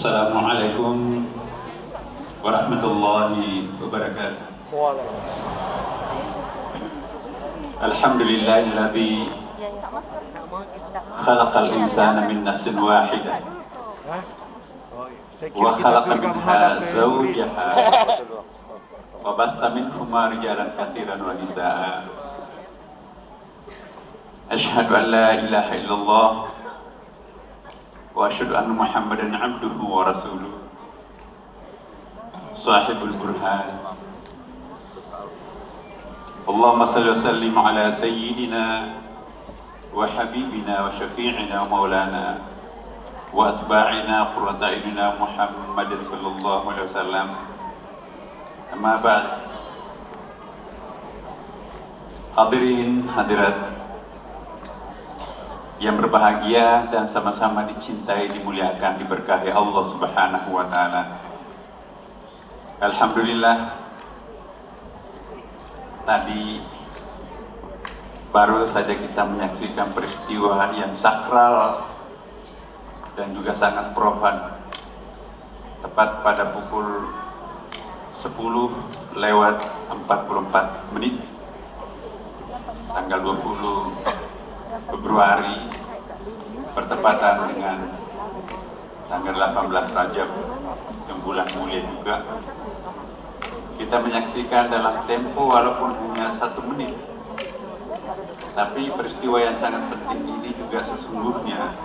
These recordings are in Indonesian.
Assalamualaikum warahmatullahi wabarakatuh. Alhamdulillahilladzi khalaqal insana min nafsin wahidah wa khalaqa minha zawjaha wa batha minhuma rijalan katsiran wa nisaa'a. Asyhadu an la ilaha illallah wa asyhadu anna Muhammadan abduhu wa rasuluh sahibul burhan. Allahumma salli wa sallim ala sayyidina wa habibina wa syafi'ina wa maulana wa atba'ina qurrata a'yunina Muhammadin sallallahu alaihi wasallam. Amma ba'd. Hadirin hadirat yang berbahagia dan sama-sama dicintai, dimuliakan, diberkahi Allah Subhanahu wa taala. Alhamdulillah, tadi baru saja kita menyaksikan peristiwa yang sakral dan juga sangat profan. Tepat pada pukul 10:44 tanggal 20 Februari bertepatan dengan tanggal 18 Rajab yang bulan mulia juga, kita menyaksikan dalam tempo walaupun hanya 1 menit, tapi peristiwa yang sangat penting ini juga sesungguhnya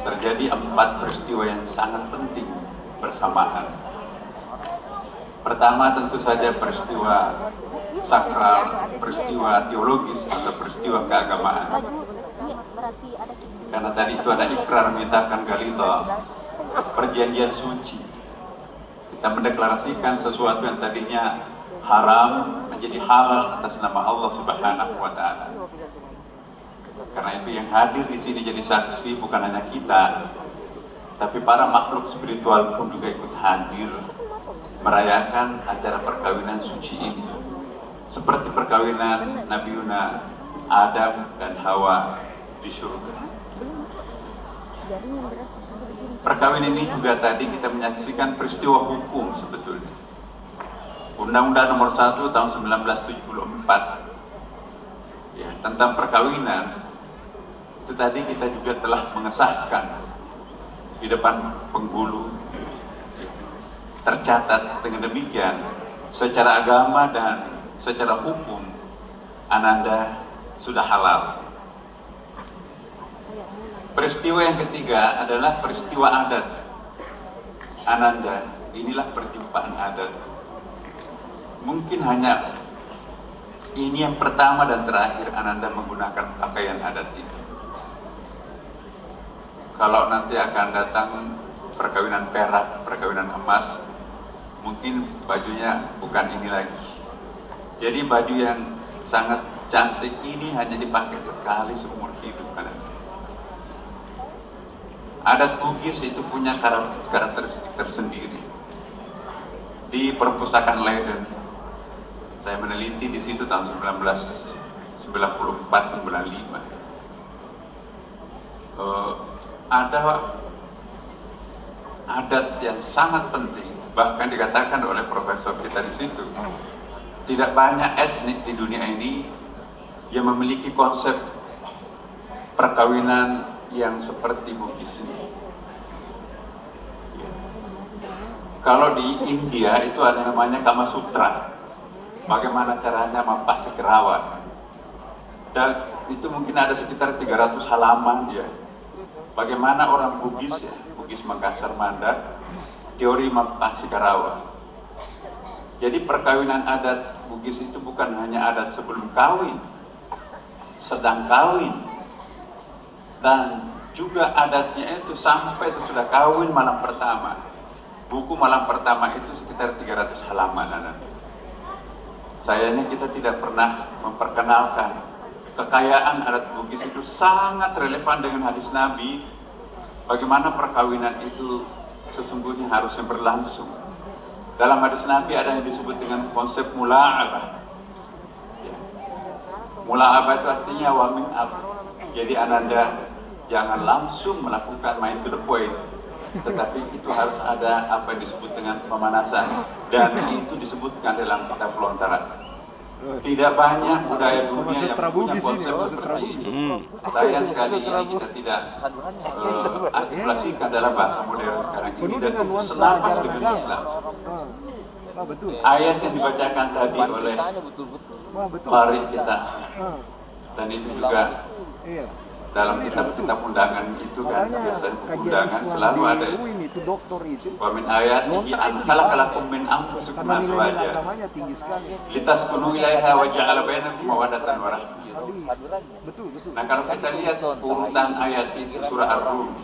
terjadi 4 peristiwa yang sangat penting bersamaan. Pertama tentu saja peristiwa sakral, peristiwa teologis atau peristiwa keagamaan. Karena tadi itu ada ikrar mitakan galita, perjanjian suci. Kita mendeklarasikan sesuatu yang tadinya haram menjadi halal atas nama Allah Subhanahu wa taala. Karena itu yang hadir di sini jadi saksi bukan hanya kita, tapi para makhluk spiritual pun juga ikut hadir merayakan acara perkawinan suci ini. Seperti perkawinan Nabi Yuna Adam dan Hawa di surga. Perkawinan ini juga tadi kita menyaksikan peristiwa hukum sebetulnya. Undang-Undang Nomor 1 Tahun 1974 ya, tentang perkawinan itu tadi kita juga telah mengesahkan di depan penghulu. Tercatat dengan demikian secara agama dan secara hukum Ananda sudah halal. Peristiwa yang ketiga adalah peristiwa adat. Ananda, inilah perjumpaan adat. Mungkin hanya ini yang pertama dan terakhir Ananda menggunakan pakaian adat ini. Kalau nanti akan datang perkawinan perak, perkawinan emas, mungkin bajunya bukan ini lagi. Jadi baju yang sangat cantik ini hanya dipakai sekali seumur hidup. Adat Bugis itu punya karakteristik tersendiri. Di perpustakaan Leiden, saya meneliti di situ tahun 1994-95. Ada adat yang sangat penting, bahkan dikatakan oleh profesor kita di situ, tidak banyak etnik di dunia ini yang memiliki konsep perkawinan yang seperti Bugis ini. Kalau di India itu ada namanya Kama Sutra, bagaimana caranya mempasi kerawan, dan itu mungkin ada sekitar 300 halaman ya. Bagaimana orang Bugis ya, Bugis Makassar Mandar, teori mempasi kerawan. Jadi perkawinan adat Bugis itu bukan hanya adat sebelum kawin, sedang kawin, dan juga adatnya itu sampai sesudah kawin malam pertama. Buku malam pertama itu sekitar 300 halaman. Sayangnya kita tidak pernah memperkenalkan kekayaan adat Bugis itu sangat relevan dengan hadis Nabi. Bagaimana perkawinan itu sesungguhnya harusnya berlangsung. Dalam hadis Nabi ada yang disebut dengan konsep mula'abah. Ya. Mula'abah itu artinya wamin ab. Jadi Ananda jangan langsung melakukan main to the point. tetapi itu harus ada apa yang disebut dengan pemanasan, dan itu disebutkan dalam kitab Lontara. Tidak banyak budaya dunia yang punya konsep seperti ini. Sayang sekali ini kita tidak artikulasikan dalam bahasa modern sekarang ini, dan itu selaras dengan Islam. Ayat yang dibacakan tadi oleh qari kita, dan itu juga dalam kitab-kitab undangan itu kan, biasanya undangan selalu ada wa min ayatihi an khalaqalakum min anfusikum azwaja litaskunu ilaiha wa ja'ala bainakum mawaddatan wa rahmah. Nah, kalau kita lihat urutan ayat itu surah Ar-Rum,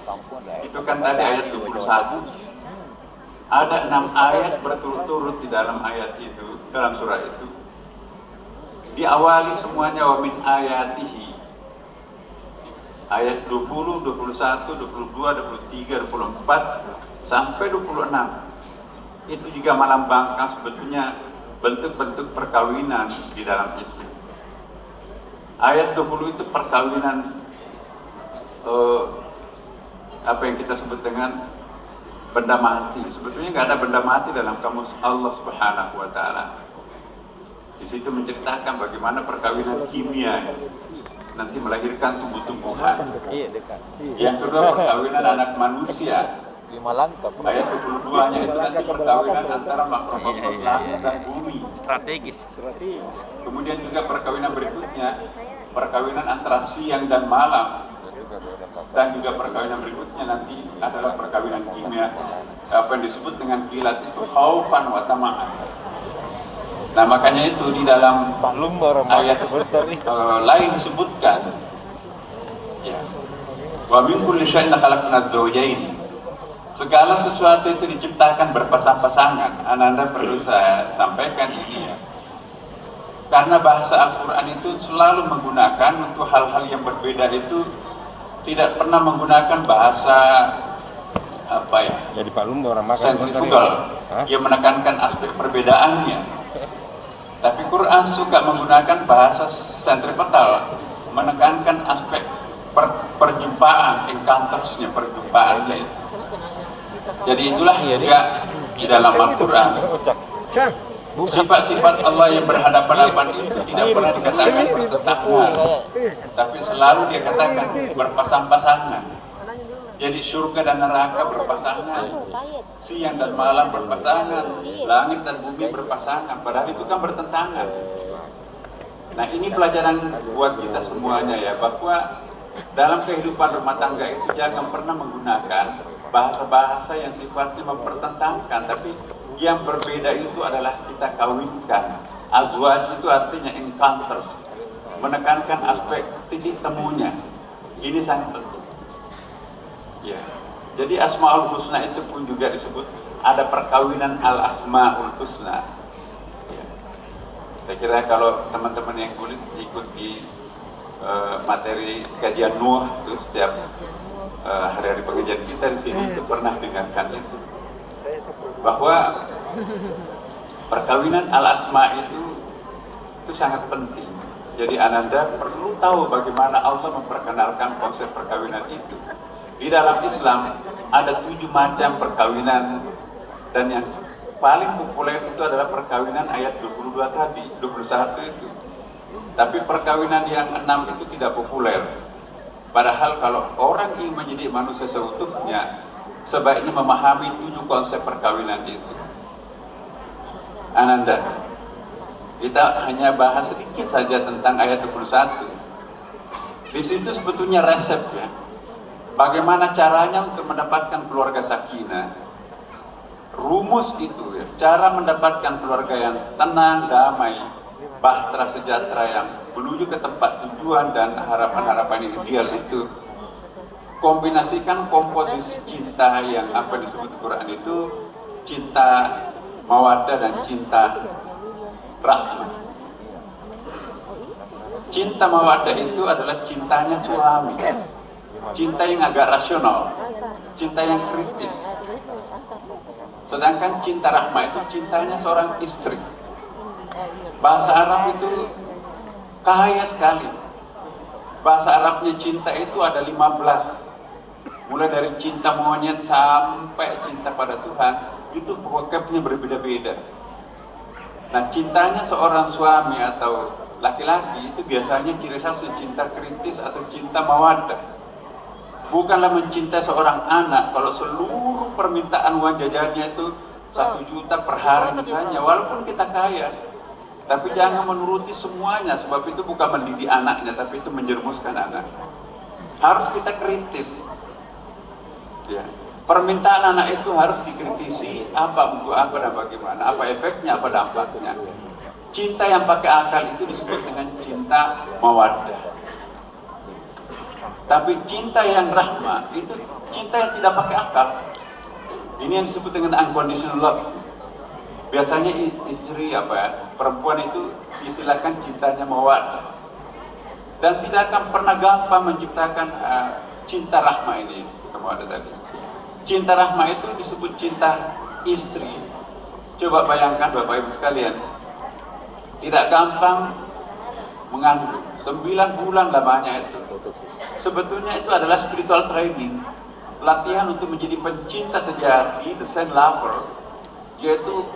itu kan tadi ayat 21. Ada 6 ayat berturut-turut di dalam ayat itu, dalam surah itu. Diawali semuanya wa min ayatihi. Ayat 20, 21, 22, 23, 24 sampai 26. Itu juga melambangkan sebetulnya bentuk-bentuk perkawinan di dalam Islam. Ayat 20 itu perkawinan apa yang kita sebut dengan benda mati. Sebetulnya nggak ada benda mati dalam kamus Allah Subhanahu wa Ta'ala. Di situ menceritakan bagaimana perkawinan kimia nanti melahirkan tumbuh-tumbuhan. Yang kedua, perkawinan anak manusia. Ayat 22-nya itu nanti perkawinan antara makhluk langit dan bumi. Strategis. Kemudian juga perkawinan berikutnya, perkawinan antara siang dan malam. Dan juga perkawinan berikutnya nanti adalah perkawinan kimia, apa yang disebut dengan kilat itu khaufan wa tama'an. Nah, makanya itu di dalam ayat lain disebutkan, ya, wa min kulli syai'in khalaqna zawjayn. Segala sesuatu itu diciptakan berpasang-pasangan. Ananda perlu saya sampaikan ini ya. Karena bahasa Al-Quran itu selalu menggunakan untuk hal-hal yang berbeda, itu tidak pernah menggunakan bahasa apa ya? Jadi Pak Lum orang makan sentrifugal yang menekankan aspek perbedaannya. Tapi Quran suka menggunakan bahasa sentripetal, menekankan aspek perjumpaan, encountersnya, perjumpaannya itu. Jadi itulah juga di dalam Al-Quran sifat-sifat Allah yang berhadapan-hadapan itu tidak pernah dikatakan bertentangan, tapi selalu dia katakan berpasang-pasangan. Jadi surga dan neraka berpasangan, siang dan malam berpasangan, langit dan bumi berpasangan, padahal itu kan bertentangan. Nah, ini pelajaran buat kita semuanya ya, bahwa dalam kehidupan rumah tangga itu jangan pernah menggunakan bahasa-bahasa yang sifatnya mempertentangkan, tapi yang berbeda itu adalah kita kawinkan. Azwaj itu artinya encounters, menekankan aspek titik temunya. Ini sangat penting. Ya. Jadi Asmaul Husna itu pun juga disebut ada perkawinan Al-Asmaul Husna. Ya. Saya kira kalau teman-teman yang ikut di materi kajian Nuh itu setiap hari-hari pengajian kita di sini itu pernah dengarkan itu, bahwa perkawinan Al-Asma itu sangat penting. Jadi Ananda perlu tahu bagaimana Allah memperkenalkan konsep perkawinan itu. Di dalam Islam ada 7 macam perkawinan, dan yang paling populer itu adalah perkawinan ayat 22 tadi, 21 itu. Tapi perkawinan yang 6 itu tidak populer. Padahal kalau orang ingin menjadi manusia seutuhnya, sebaiknya memahami 7 konsep perkawinan itu. Ananda, kita hanya bahas sedikit saja tentang ayat 21. Di situ sebetulnya resep ya. Bagaimana caranya untuk mendapatkan keluarga sakinah? Rumus itu ya, cara mendapatkan keluarga yang tenang, damai, bahtera, sejahtera, yang menuju ke tempat tujuan dan harapan-harapan yang ideal itu. Kombinasikan komposisi cinta yang apa disebut Quran itu cinta mawaddah dan cinta rahmah. Cinta mawaddah itu adalah cintanya suami, cinta yang agak rasional, cinta yang kritis. Sedangkan cinta rahmah itu cintanya seorang istri. Bahasa Arab itu kaya sekali. Bahasa Arabnya cinta itu ada 15. mulai dari cinta monyet sampai cinta pada Tuhan, itu vocabnya berbeda-beda. Nah, cintanya seorang suami atau laki-laki itu biasanya ciri khas cinta kritis atau cinta mawaddah. Bukanlah mencintai seorang anak kalau seluruh permintaan uang jajannya itu 1 juta per hari misalnya, walaupun kita kaya, tapi jangan menuruti semuanya, sebab itu bukan mendidik anaknya, tapi itu menjerumuskan anak. Harus kita kritis. Ya. Permintaan anak itu harus dikritisi, apa untuk apa dan bagaimana, apa efeknya, apa dampaknya. Cinta yang pakai akal itu disebut dengan cinta mawaddah. Tapi cinta yang rahmah itu cinta yang tidak pakai akal. Ini yang disebut dengan unconditional love. Biasanya istri perempuan itu istilahkan cintanya mawaddah. Dan tidak akan pernah gampang menciptakan cinta rahmah ini. Kamu ada tadi. Cinta rahmah itu disebut cinta istri. Coba bayangkan Bapak Ibu sekalian, tidak gampang mengandung, 9 bulan lamanya itu. Sebetulnya itu adalah spiritual training, latihan untuk menjadi pencinta sejati, the same lover, yaitu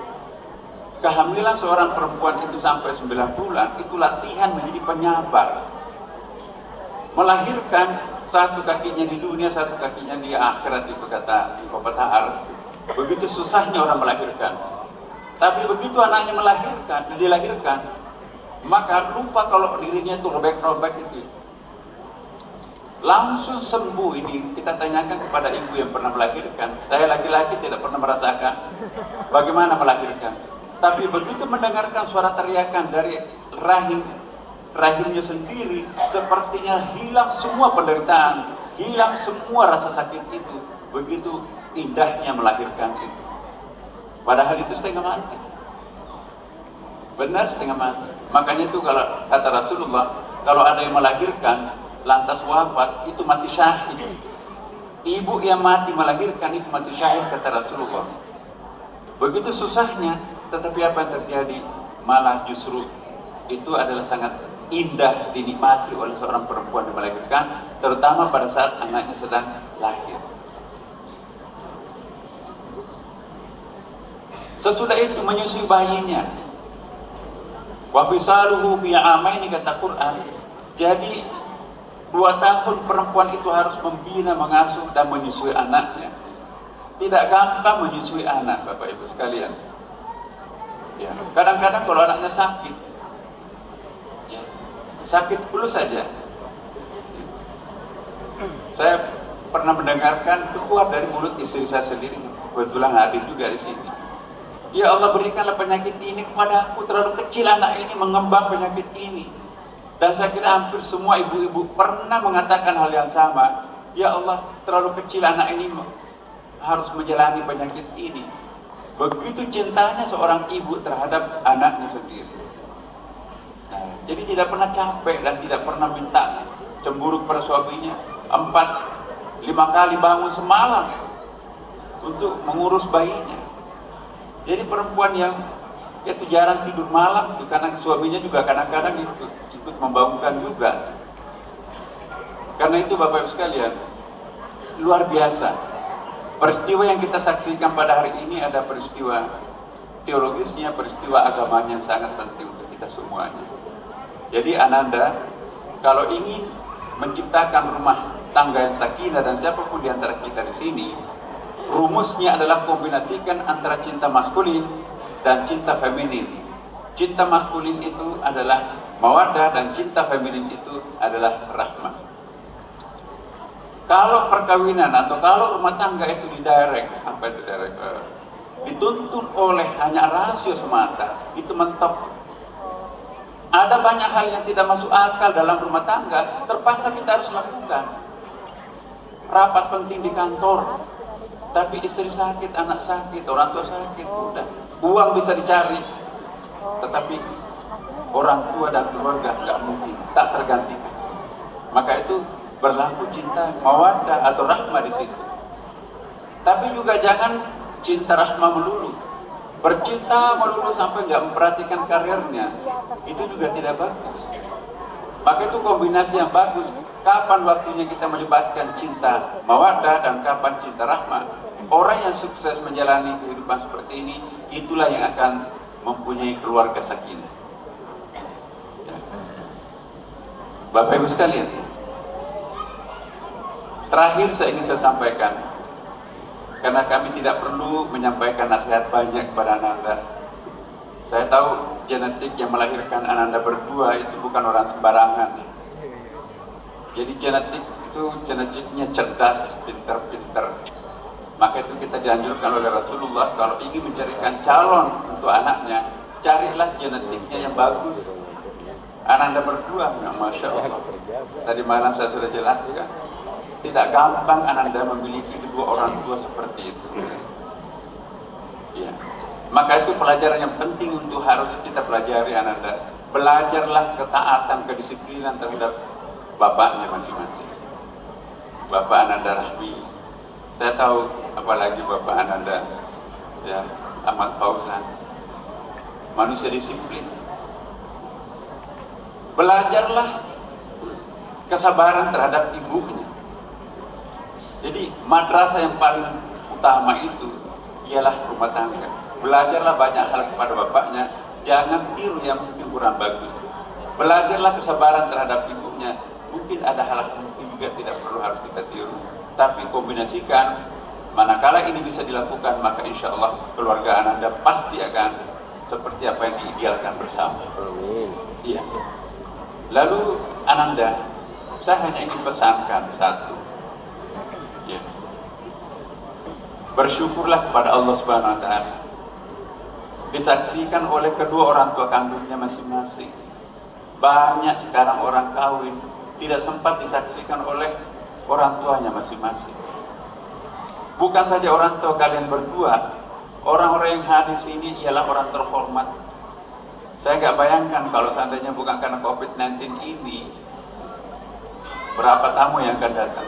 kehamilan seorang perempuan itu sampai 9 bulan, itu latihan menjadi penyabar. Melahirkan, 1 kakinya di dunia, 1 kakinya di akhirat, itu kata pepatah Arab. Begitu susahnya orang melahirkan. Tapi begitu anaknya dilahirkan, maka lupa kalau dirinya itu robek-robek itu. Langsung sembuh. Ini kita tanyakan kepada ibu yang pernah melahirkan. Saya laki-laki tidak pernah merasakan bagaimana melahirkan. Tapi begitu mendengarkan suara teriakan dari rahimnya sendiri, sepertinya hilang semua penderitaan, hilang semua rasa sakit itu. Begitu indahnya melahirkan itu. Padahal itu setengah mati. Benar setengah mati. Makanya itu kalau kata Rasulullah, kalau ada yang melahirkan lantas wafat, itu mati syahid. Ibu yang mati melahirkan itu mati syahid, kata Rasulullah. Begitu susahnya, tetapi apa yang terjadi? Malah justru itu adalah sangat indah dinikmati oleh seorang perempuan yang melahirkan, terutama pada saat anaknya sedang lahir. Sesudah itu menyusui bayinya. Wa fisaluhu fi amaini, kata Quran. Jadi 2 tahun perempuan itu harus membina, mengasuh, dan menyusui anaknya. Tidak gampang menyusui anak, Bapak Ibu sekalian. Ya, kadang-kadang kalau anaknya sakit, ya, sakit flu saja. Saya pernah mendengarkan keluar dari mulut istri saya sendiri, kebetulan hadir juga di sini. Ya Allah, berikanlah penyakit ini kepada aku, terlalu kecil anak ini mengembang penyakit ini. Dan saya kira hampir semua ibu-ibu pernah mengatakan hal yang sama. Ya Allah, terlalu kecil anak ini harus menjalani penyakit ini. Begitu cintanya seorang ibu terhadap anaknya sendiri. Nah, jadi tidak pernah capek dan tidak pernah minta cemburu pada suaminya. 4-5 kali bangun semalam untuk mengurus bayinya. Jadi perempuan yang itu jarang tidur malam itu karena suaminya juga kadang-kadang ikut membangunkan juga. Karena itu Bapak Ibu sekalian, luar biasa. Peristiwa yang kita saksikan pada hari ini ada peristiwa teologisnya, peristiwa agamanya yang sangat penting untuk kita semuanya. Jadi Ananda, kalau ingin menciptakan rumah tangga yang sakinah, dan siapapun di antara kita di sini, rumusnya adalah kombinasikan antara cinta maskulin dan cinta feminin. Cinta maskulin itu adalah mawaddah dan cinta feminin itu adalah rahmah. Kalau perkawinan atau kalau rumah tangga itu dituntun oleh hanya rasio semata, itu mentok. Ada banyak hal yang tidak masuk akal dalam rumah tangga, terpaksa kita harus lakukan. Rapat penting di kantor, tapi istri sakit, anak sakit, orang tua sakit, udah. Uang bisa dicari, tetapi orang tua dan keluarga nggak mungkin, tak tergantikan. Maka itu berlaku cinta mawaddah atau rahmah di situ. Tapi juga jangan cinta rahmah melulu. Bercinta melulu sampai nggak memperhatikan karirnya, itu juga tidak bagus. Maka itu kombinasi yang bagus Kapan waktunya kita melibatkan cinta mawaddah dan kapan cinta rahmah? Orang yang sukses menjalani kehidupan seperti ini, itulah yang akan mempunyai keluarga sakinah. Bapak Ibu sekalian, terakhir saya ingin sampaikan, karena kami tidak perlu menyampaikan nasihat banyak kepada Ananda. Saya tahu genetik yang melahirkan Ananda berdua itu bukan orang sembarangan. Jadi genetiknya cerdas, pinter-pinter. Maka itu kita dianjurkan oleh Rasulullah, kalau ingin mencarikan calon untuk anaknya, carilah genetiknya yang bagus. Ananda berdua, Masya Allah. Tadi malam saya sudah jelaskan, tidak gampang Ananda memiliki kedua orang tua seperti itu. Ya. Maka itu pelajaran yang penting untuk harus kita pelajari Ananda. Belajarlah ketaatan, kedisiplinan terhadap bapaknya masing-masing. Bapak Ananda Rahmi, saya tahu apalagi Bapak Ananda ya, Ahmad Fauzan, manusia disiplin. Belajarlah kesabaran terhadap ibunya. Jadi madrasah yang paling utama itu ialah rumah tangga. Belajarlah banyak hal kepada bapaknya, jangan tiru yang mungkin kurang bagus. Belajarlah kesabaran terhadap ibunya. Mungkin ada hal mungkin juga tidak perlu harus kita tiru, tapi kombinasikan. Manakala ini bisa dilakukan, maka insya Allah keluarga Ananda pasti akan seperti apa yang diidealkan bersama. Iya. Lalu Ananda, saya hanya ingin pesankan satu. Ya. Bersyukurlah kepada Allah Subhanahu wa taala. Disaksikan oleh kedua orang tua kandungnya masing-masing. Banyak sekarang orang kawin tidak sempat disaksikan oleh orang tuanya masing-masing. Bukan saja orang tua kalian berdua, orang-orang yang hadir sini ialah orang terhormat. Saya nggak bayangkan kalau seandainya bukan karena COVID-19 ini, berapa tamu yang akan datang.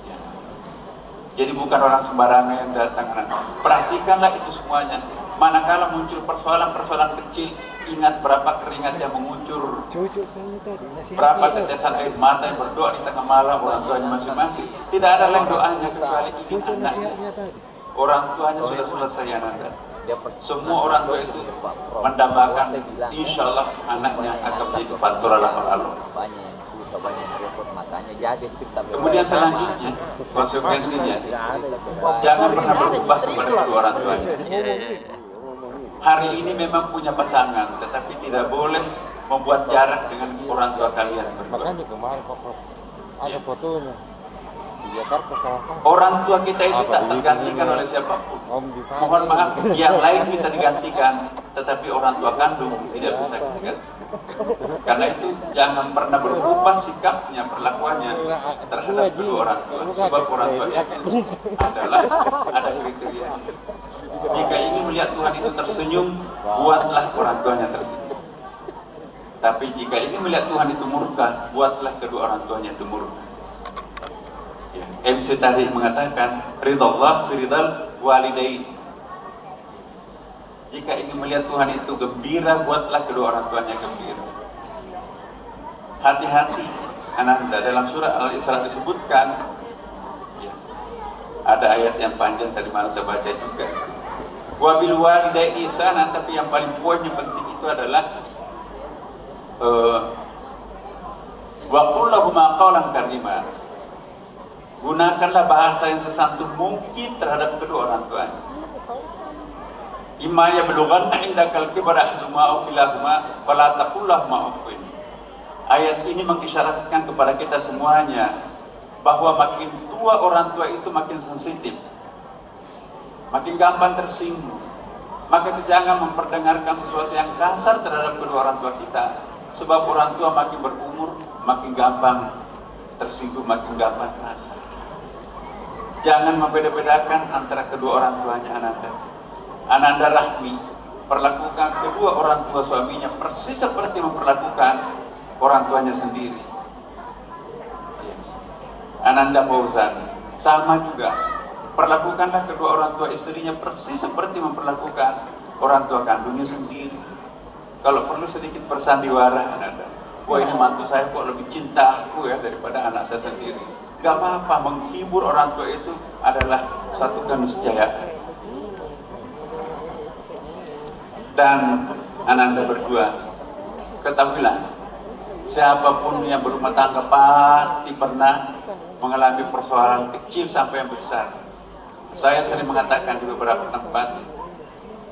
Ya. Jadi bukan orang sembarangan yang datang. Perhatikanlah itu semuanya. Manakala muncul persoalan-persoalan kecil, ingat berapa keringat yang mengucur, berapa tetesan air mata yang berdoa di tengah malam orang tuanya masing-masing. Tidak ada lain doanya kecuali ingin anaknya. Orang tuanya sudah selesai Ananda. Semua orang tua itu mendambakan, insya Allah anaknya akan menjadi pantura lalu. Kemudian selanjutnya konsekuensinya, jangan pernah berubah kepada kedua orang tuanya. Hari ini memang punya pasangan, tetapi tidak boleh membuat jarak dengan orang tua kalian berdua. Ya. Orang tua kita itu tak tergantikan oleh siapapun. Mohon maaf, yang lain bisa digantikan, tetapi orang tua kandung tidak bisa kita ganti. Karena itu jangan pernah berubah sikapnya, perlakuannya terhadap kedua orang tua. Sebab orang tua itu adalah ada kriteria. Jika ingin melihat Tuhan itu tersenyum, buatlah orang tuanya tersenyum. Tapi jika ingin melihat Tuhan itu murka, buatlah kedua orang tuanya itu murka. Ya. MC tadi mengatakan, ridallah fi ridal walidain. Jika ingin melihat Tuhan itu gembira, buatlah kedua orang tuanya gembira. Hati-hati, Ananda, dalam surah Al-Isra disebutkan, ya, ada ayat yang panjang tadi malam saya baca juga. Wa bil walidayni ihsanan, tapi yang paling poin yang penting itu adalah wa qul lahuma qawlan karima. Gunakanlah bahasa yang sesantun mungkin terhadap kedua orang tuanya. Imma yablughanna indakal kibara ahaduhuma aw kilahuma fala taqul lahuma uffin. Ayat ini mengisyaratkan kepada kita semuanya bahwa makin tua orang tua itu makin sensitif, makin gampang tersinggung. Maka itu jangan memperdengarkan sesuatu yang kasar terhadap kedua orang tua kita. Sebab orang tua makin berumur, makin gampang tersinggung, makin gampang terasa. Jangan membeda-bedakan antara kedua orang tuanya Ananda. Ananda Rahmi perlakukan kedua orang tua suaminya persis seperti memperlakukan orang tuanya sendiri. Ananda Fauzan sama juga, perlakukanlah kedua orang tua istrinya persis seperti memperlakukan orang tua kandungnya sendiri. Kalau perlu sedikit bersandiwara Ananda, wah ini mantu saya kok lebih cinta aku ya daripada anak saya sendiri. Gak apa-apa, menghibur orang tua itu adalah satu keniscayaan. Dan Ananda berdua, ketahuilah, siapapun yang berumah tangga pasti pernah mengalami persoalan kecil sampai yang besar. Saya sering mengatakan di beberapa tempat,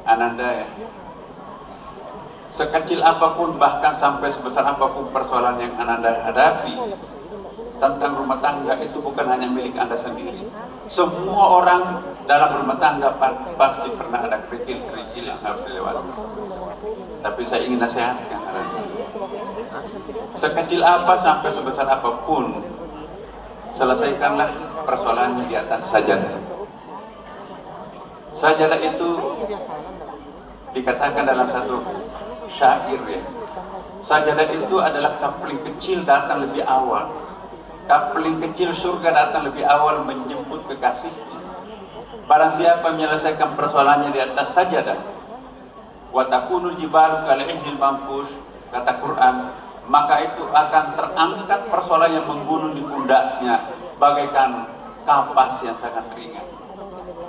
Ananda ya, sekecil apapun bahkan sampai sebesar apapun persoalan yang Ananda hadapi tentang rumah tangga, itu bukan hanya milik Anda sendiri. Semua orang dalam rumah tangga pasti pernah ada kerikil-kerikil yang harus dilewati. Tapi saya ingin nasihatkan Anda, sekecil apa sampai sebesar apapun, selesaikanlah persoalannya di atas sajadah. Sajadah itu dikatakan dalam satu syair ya, sajadah itu adalah kapling kecil datang lebih awal. Kapling kecil surga datang lebih awal menjemput kekasihnya. Barang siapa menyelesaikan persoalannya di atas sajadah, wa takunul jibalu kal'ihnil manfush, kata Quran, maka itu akan terangkat persoalan yang menggunung di pundaknya bagaikan kapas yang sangat ringan.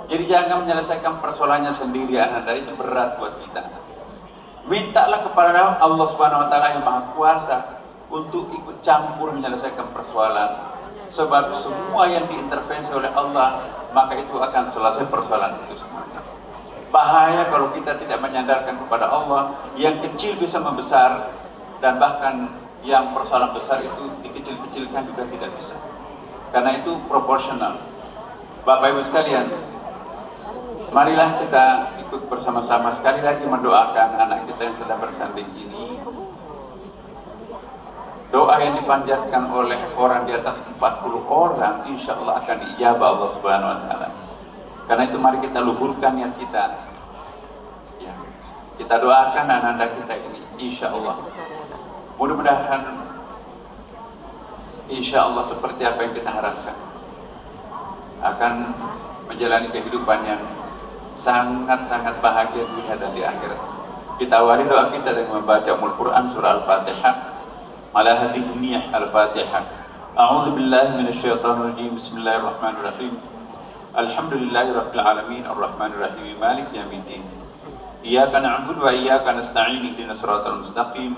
Jadi jangan menyelesaikan persoalannya sendiri, Anda, itu berat buat kita. Mintalah kepada Allah Subhanahu wa taala yang Maha Kuasa untuk ikut campur menyelesaikan persoalan, sebab semua yang diintervensi oleh Allah maka itu akan selesai persoalan itu semuanya. Bahaya kalau kita tidak menyandarkan kepada Allah, yang kecil bisa membesar, dan bahkan yang persoalan besar itu dikecil-kecilkan juga tidak bisa, karena itu proporsional. Bapak Ibu sekalian, marilah kita ikut bersama-sama sekali lagi mendoakan anak kita yang sedang bersanding ini. Doa yang dipanjatkan oleh orang di atas 40 orang, insya Allah akan diijabah Allah Subhanahu wa taala. Karena itu mari kita luburkan niat kita. Ya, kita doakan anak-anak kita ini, insya Allah. Mudah-mudahan insya Allah seperti apa yang kita harapkan, akan menjalani kehidupan yang sangat-sangat bahagia dunia dan di akhirat. Kita awali doa kita dengan membaca Al-Quran surah Al-Fatihah. على هذه النية الفاتحة. أعوذ بالله من الشيطان الرجيم. بسم الله الرحمن الرحيم. الحمد لله رب العالمين الرحمن الرحيم مالك يوم الدين. إياك نعبد وإياك نستعين اهدنا الصراط المستقيم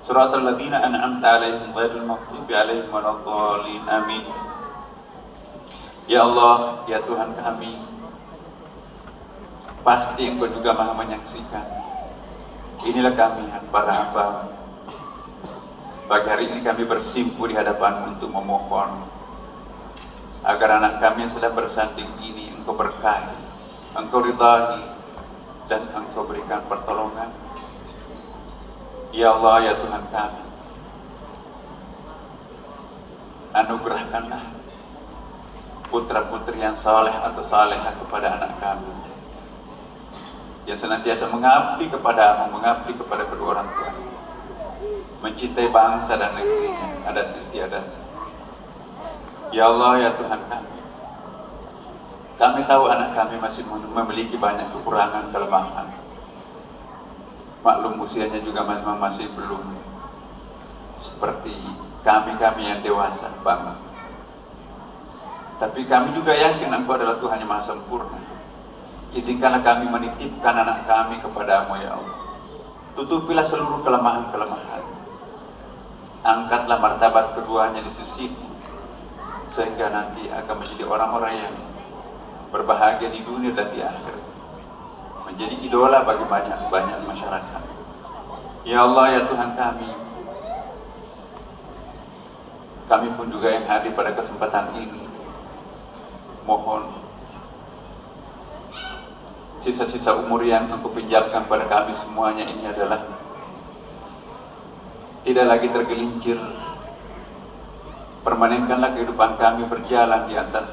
صراط الذين أنعمت عليهم غير المغضوب عليهم ولا الضالين آمين. Ya Allah, ya Tuhan kami, pasti Engkau juga Maha menyaksikan. Inilah kami, para hamba. Pagi hari ini kami bersimpu di hadapan untuk memohon agar anak kami yang sedang bersanding ini Engkau berkahi, Engkau ridai, dan Engkau berikan pertolongan. Ya Allah, ya Tuhan kami, anugerahkanlah putra-putri yang saleh atau salehah kepada anak kami, yang senantiasa mengabdi kepadamu, mengabdi kepada kedua orang tua, mencintai bangsa dan negerinya, adat istiadat. Ya Allah, ya Tuhan kami tahu anak kami masih memiliki banyak kekurangan, kelemahan. Maklum usianya juga masih belum seperti kami yang dewasa banget. Tapi kami juga yakin Engkau adalah Tuhan yang Maha Sempurna. Izinkanlah kami menitipkan anak kami kepadamu, ya Allah. Tutupilah seluruh kelemahan-kelemahan. Angkatlah martabat keduanya di sisimu, sehingga nanti akan menjadi orang-orang yang berbahagia di dunia dan di akhirat, menjadi idola bagi banyak masyarakat. Ya Allah, ya Tuhan kami pun juga yang hadir pada kesempatan ini, mohon sisa-sisa umur yang Engkau pinjamkan pada kami semuanya ini adalah tidak lagi tergelincir. Permanenkanlah kehidupan kami berjalan di atas